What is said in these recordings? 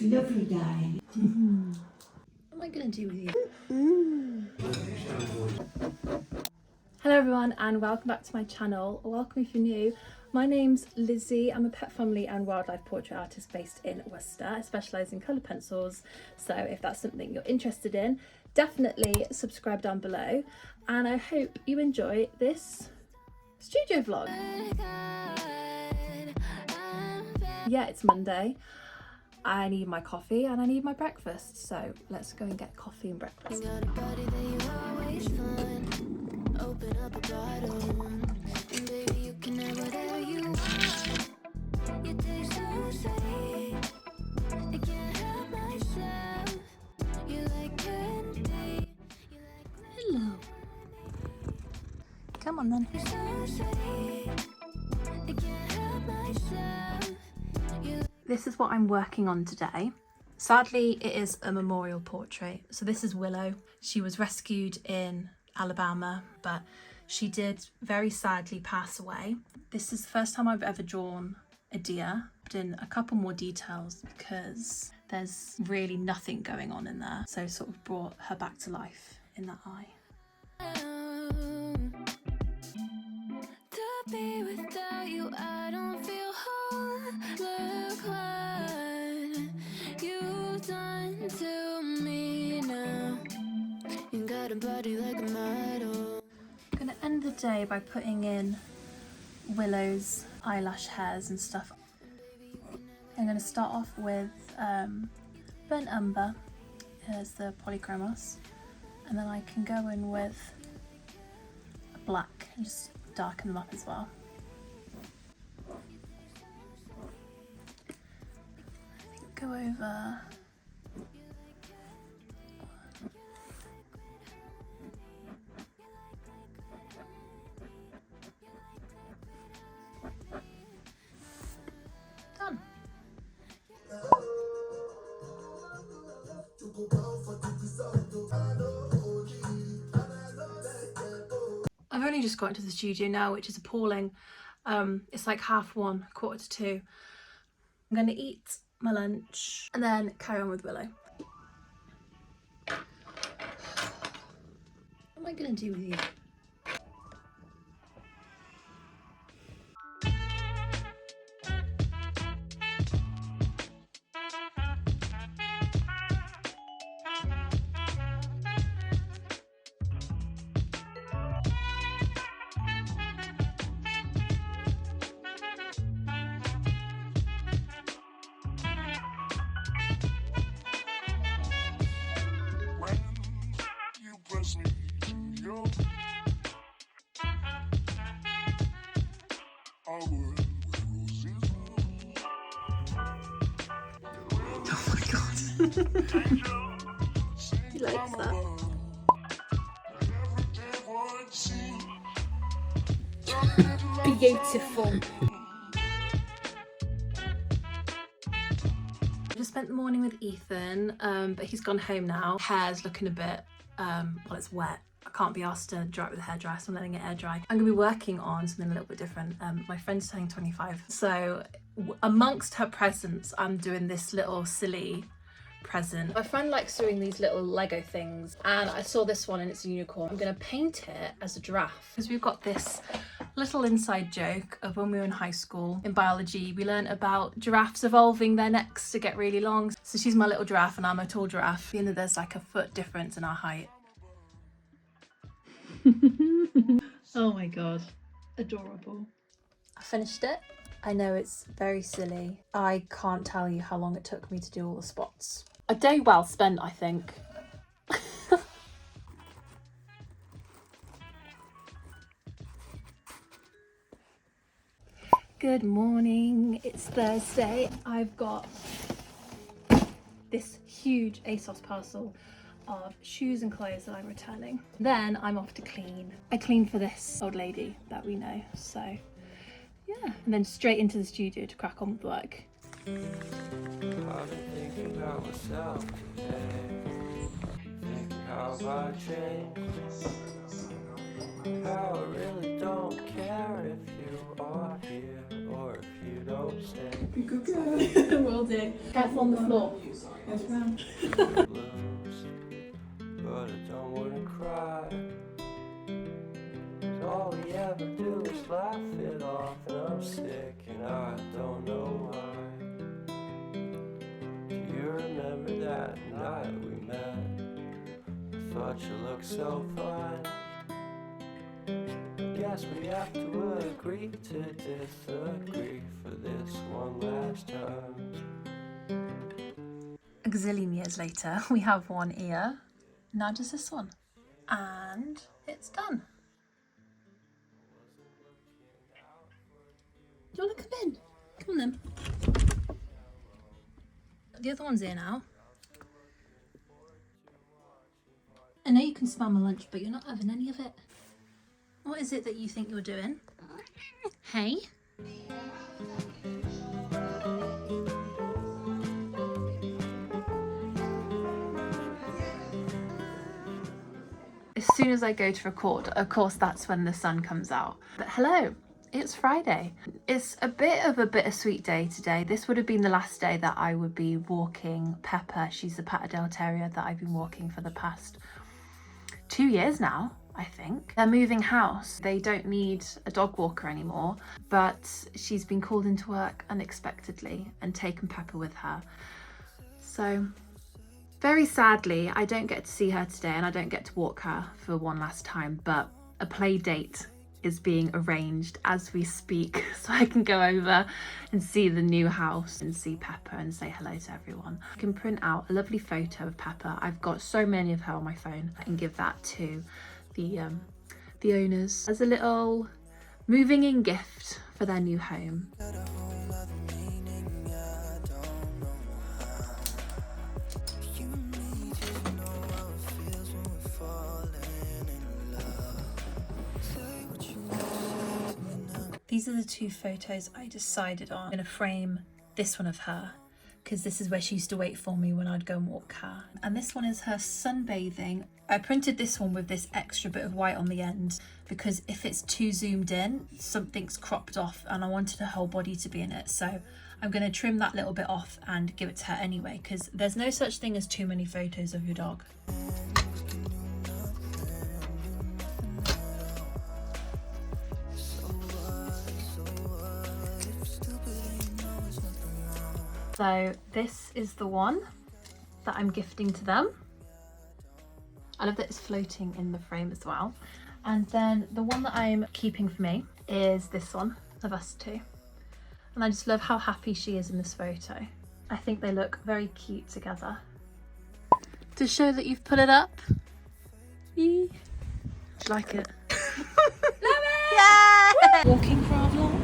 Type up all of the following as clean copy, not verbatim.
lovely, darling. What am I going to do with you? Hello everyone and welcome back to my channel, or welcome if you're new. My name's Lizzie. I'm a pet family and wildlife portrait artist based in Worcester. I specialise in coloured pencils, so if that's something you're interested in, definitely subscribe down below, and I hope you enjoy this studio vlog. Yeah, it's Monday. I need my coffee and I need my breakfast, so let's go and get coffee and breakfast. Open up a bottle, and baby you can have whatever you want. You taste so sweet, I can't help myself. You like candy. Hello. Come on then. You're so sweet, I can't help myself. This is what I'm working on today. Sadly, it is a memorial portrait. So this is Willow. She was rescued in Alabama, but she did very sadly pass away. This is the first time I've ever drawn a deer. Put in a couple more details because there's really nothing going on in there, so sort of brought her back to life in that eye. To be without you, I don't feel whole. Look what you've done to me now. You got a body like a model. I'm gonna end the day by putting in Willow's eyelash hairs and stuff. I'm gonna start off with burnt umber as the Polychromos, and then I can go in with a black and just darken them up as well. I think go over done. I've only just got into the studio now, which is appalling. It's like 1:30, 1:45. I'm gonna eat my lunch and then carry on with Willow. What am I gonna do with you? Oh my god. He likes that. Beautiful. I just spent the morning with Ethan, but he's gone home now. Hair's looking a bit, well, it's wet. I can't be asked to dry it with a hairdryer, so I'm letting it air dry. I'm gonna be working on something a little bit different. My friend's turning 25, so amongst her presents, I'm doing this little silly present. My friend likes doing these little Lego things, and I saw this one and it's a unicorn. I'm gonna paint it as a giraffe because we've got this little inside joke of when we were in high school. In biology, we learned about giraffes evolving their necks to get really long. So she's my little giraffe and I'm a tall giraffe. You know, there's like a foot difference in our height. Oh my god, adorable. I finished it. I know it's very silly. I can't tell you how long it took me to do all the spots. A day well spent, I think. Good morning, it's Thursday. I've got this huge ASOS parcel of shoes and clothes that I'm returning. Then I'm off to clean. I clean for this old lady that we know, so yeah. And then straight into the studio to crack on with work. I've been thinking about myself today, thinking how I changed, how I really don't care if you are here or if you don't mistake. You could go. Will do. Careful on the floor. Yes, ma'am. But I don't wanna cry. 'Cause all we ever do is laugh it off, and I'm sick and I don't know why. Do you remember that night we met? I thought you looked so fine. Guess we have to agree to disagree for this one last time. A gazillion years later, we have one ear. Now just this one. And it's done. Do you want to come in? Come on then. The other one's here now. I know you can smell my lunch, but you're not having any of it. What is it that you think you're doing? Hey? As soon as I go to record, of course, that's when the sun comes out. But hello, it's Friday. It's a bit of a bittersweet day today. This would have been the last day that I would be walking Pepper. She's the Patterdale Terrier that I've been walking for the past 2 years now, I think. They're moving house. They don't need a dog walker anymore, but she's been called into work unexpectedly and taken Pepper with her. So very sadly, I don't get to see her today and I don't get to walk her for one last time, but a play date is being arranged as we speak so I can go over and see the new house and see Pepper and say hello to everyone. I can print out a lovely photo of Pepper. I've got so many of her on my phone and give that to the owners as a little moving in gift for their new home. These are the two photos I decided on. I'm going to frame this one of her because this is where she used to wait for me when I'd go and walk her. And this one is her sunbathing. I printed this one with this extra bit of white on the end because if it's too zoomed in, something's cropped off and I wanted her whole body to be in it. So I'm going to trim that little bit off and give it to her anyway because there's no such thing as too many photos of your dog. So this is the one that I'm gifting to them. I love that it's floating in the frame as well. And then the one that I'm keeping for me is this one of us two. And I just love how happy she is in this photo. I think they look very cute together. To show that you've put it up. Yee. Do you like it? Love it! Yeah! Walking for our vlog.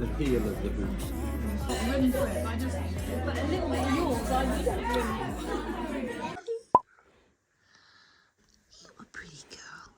The heel of the boot. Running for it, I just put a little bit of yours. You're a pretty girl.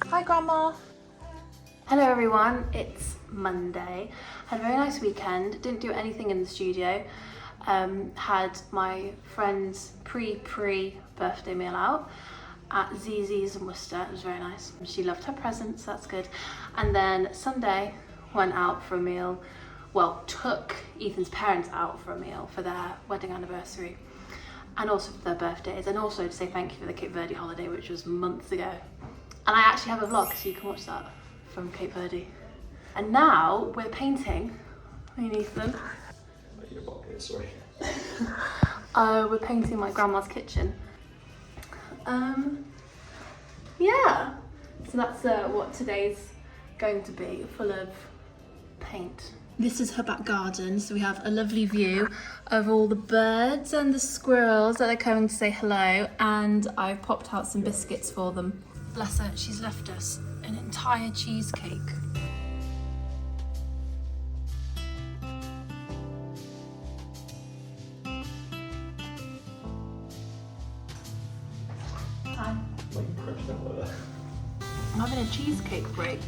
Hi Grandma! Hello everyone, it's Monday. Had a very nice weekend, didn't do anything in the studio. Had my friend's pre-pre-birthday meal out at ZZ's in Worcester. It was very nice. She loved her presents, that's good. And then Sunday, went out for a meal well, took Ethan's parents out for a meal for their wedding anniversary and also for their birthdays, and also to say thank you for the Cape Verde holiday, which was months ago. And I actually have a vlog, so you can watch that from Cape Verde. And now we're painting. Me and Ethan. Sorry. We're painting my grandma's kitchen. Yeah. So that's what today's going to be, full of paint. This is her back garden, so we have a lovely view of all the birds and the squirrels that are coming to say hello, and I've popped out some biscuits for them. Bless her, she's left us an entire cheesecake. Hi. I'm having a cheesecake break.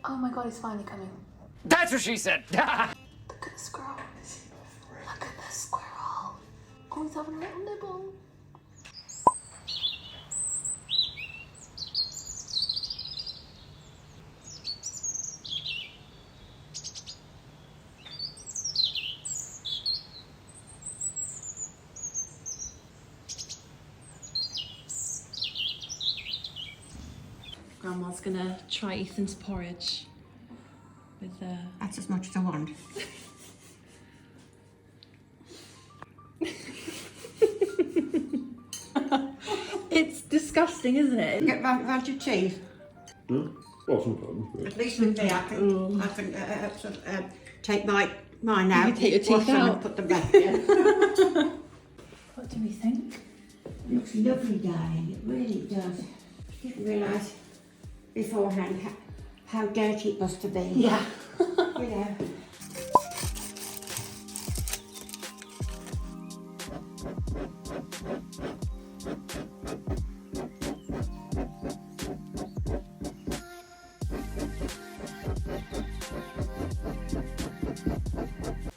Oh my god, he's finally coming. That's what she said! Look at the squirrel. Look at the squirrel. Oh, he's having a little nibble. Grandma's gonna try Ethan's porridge with That's as much as I want. It's disgusting, isn't it? Get round your teeth. Well, sometimes. Yeah. At least with me, I can sort of, take mine out. You take your teeth wash them out. and put them back in. What do we think? It looks lovely, darling. It really does. Didn't realise beforehand how dirty it must have been. Yeah. You know.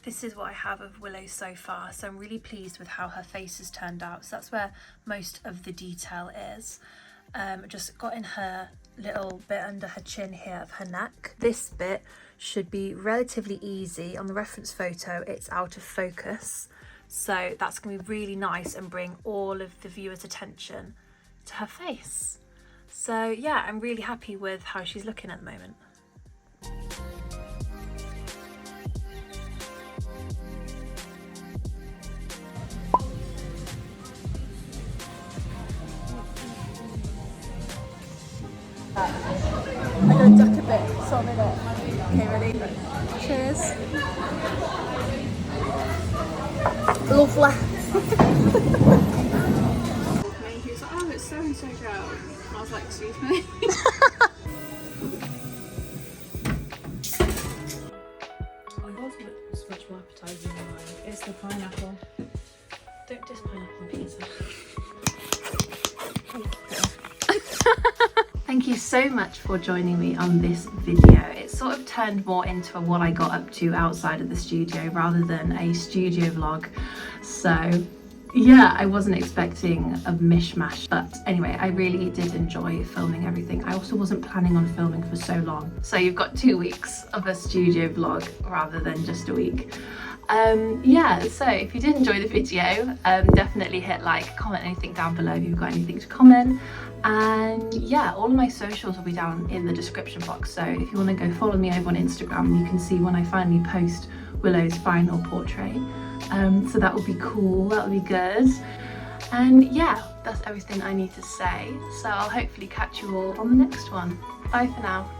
This is what I have of Willow so far, so I'm really pleased with how her face has turned out. So that's where most of the detail is. Just got in her little bit under her chin here of her neck. This bit should be relatively easy. On the reference photo, it's out of focus. So that's gonna be really nice and bring all of the viewer's attention to her face. So yeah, I'm really happy with how she's looking at the moment. I'm gonna duck a bit, so I'm in it. Okay, ready? Cheers. Lovely. He was like, oh, it's so and so girl. And I was like, excuse me. It's much more appetizing than mine. It's the pineapple. Don't diss pineapple on pizza. Thank you so much for joining me on this video. It sort of turned more into a what I got up to outside of the studio rather than a studio vlog. So yeah, I wasn't expecting a mishmash, but anyway, I really did enjoy filming everything. I also wasn't planning on filming for so long. So you've got 2 weeks of a studio vlog rather than just a week. Yeah, so if you did enjoy the video, definitely hit like, comment anything down below if you've got anything to comment. And yeah, all of my socials will be down in the description box. So if you want to go follow me over on Instagram, you can see when I finally post Willow's final portrait. So that would be cool, that would be good. And yeah, that's everything I need to say. So I'll hopefully catch you all on the next one. Bye for now.